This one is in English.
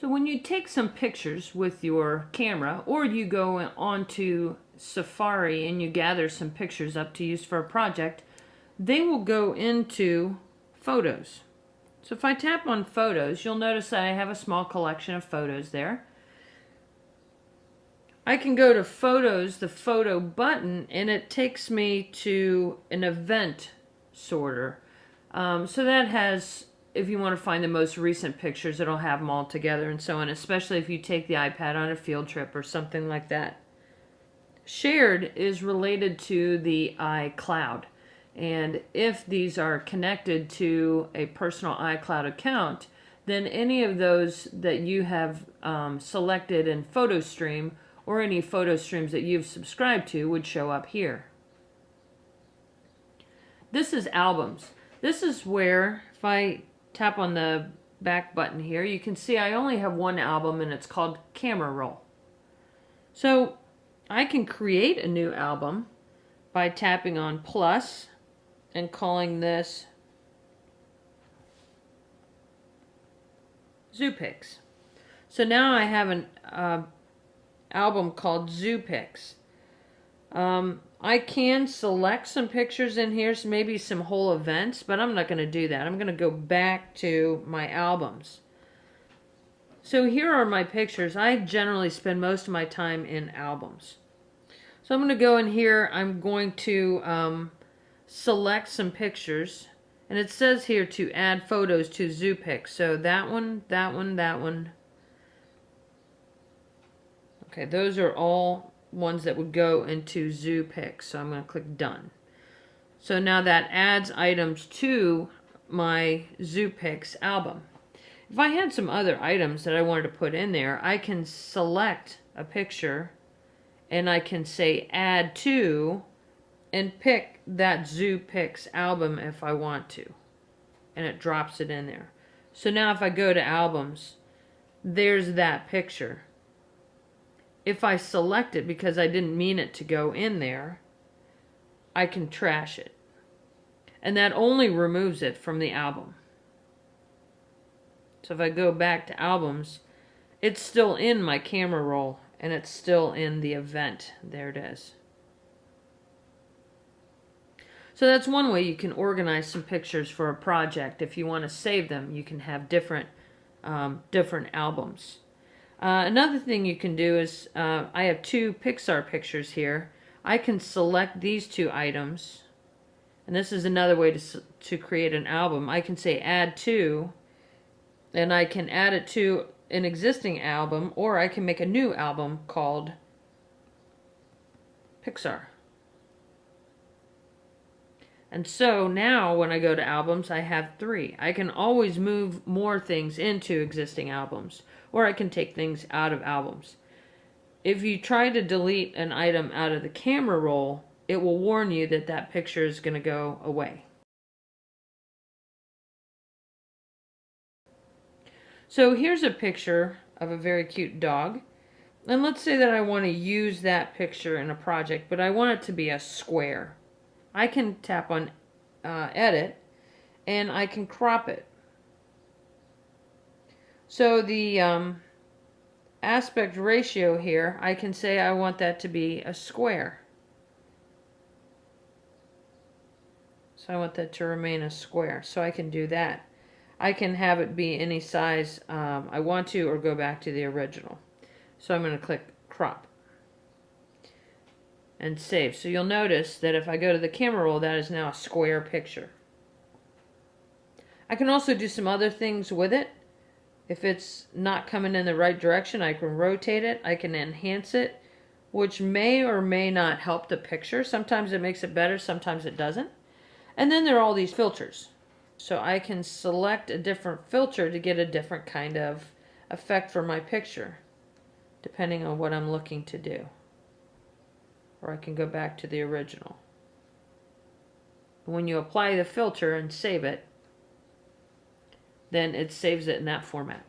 So when you take some pictures with your camera, or you go onto Safari and you gather some pictures up to use for a project, they will go into Photos. So if I tap on Photos, you'll notice that I have a small collection of photos there. I can go to Photos, the Photo button, and it takes me to an event sorter. So that has, if you want to find the most recent pictures, it'll have them all together and so on, especially if you take the iPad on a field trip or something like that. Shared is related to the iCloud. And if these are connected to a personal iCloud account, then any of those that you have selected in PhotoStream or any photo streams that you've subscribed to would show up here. This is albums. This is where, if I tap on the back button here, you can see I only have one album and it's called Camera Roll. So I can create a new album by tapping on plus and calling this ZooPix. So now I have an album called ZooPix. I can select some pictures in here, so maybe some whole events, but I'm not going to do that. I'm going to go back to my albums. So here are my pictures. I generally spend most of my time in albums. So I'm going to go in here. I'm going to select some pictures, and it says here to add photos to ZooPix. So that one, that one, that one. Okay, those are all ones that would go into ZooPix. So I'm going to click Done. So now that adds items to my ZooPix album. If I had some other items that I wanted to put in there, I can select a picture and I can say Add To and pick that ZooPix album if I want to. And it drops it in there. So now if I go to Albums, there's that picture. If I select it because I didn't mean it to go in there, I can trash it. And that only removes it from the album. So if I go back to albums, it's still in my camera roll and it's still in the event. There it is. So that's one way you can organize some pictures for a project. If you want to save them, you can have different albums. Another thing you can do is, I have two Pixar pictures here. I can select these two items, and this is another way to create an album. I can say Add To, and I can add it to an existing album, or I can make a new album called Pixar. And so now when I go to albums, I have 3. I can always move more things into existing albums, or I can take things out of albums. If you try to delete an item out of the camera roll, it will warn you that that picture is going to go away. So here's a picture of a very cute dog. And let's say that I want to use that picture in a project, but I want it to be a square. I can tap on Edit, and I can crop it. So the aspect ratio here, I can say I want that to be a square. So I want that to remain a square. So I can do that. I can have it be any size I want to, or go back to the original. So I'm going to click Crop and save. So you'll notice that if I go to the camera roll, that is now a square picture. I can also do some other things with it. If it's not coming in the right direction, I can rotate it. I can enhance it, which may or may not help the picture. Sometimes it makes it better, sometimes it doesn't. And then there are all these filters. So I can select a different filter to get a different kind of effect for my picture, depending on what I'm looking to do. Or I can go back to the original. When you apply the filter and save it, then it saves it in that format.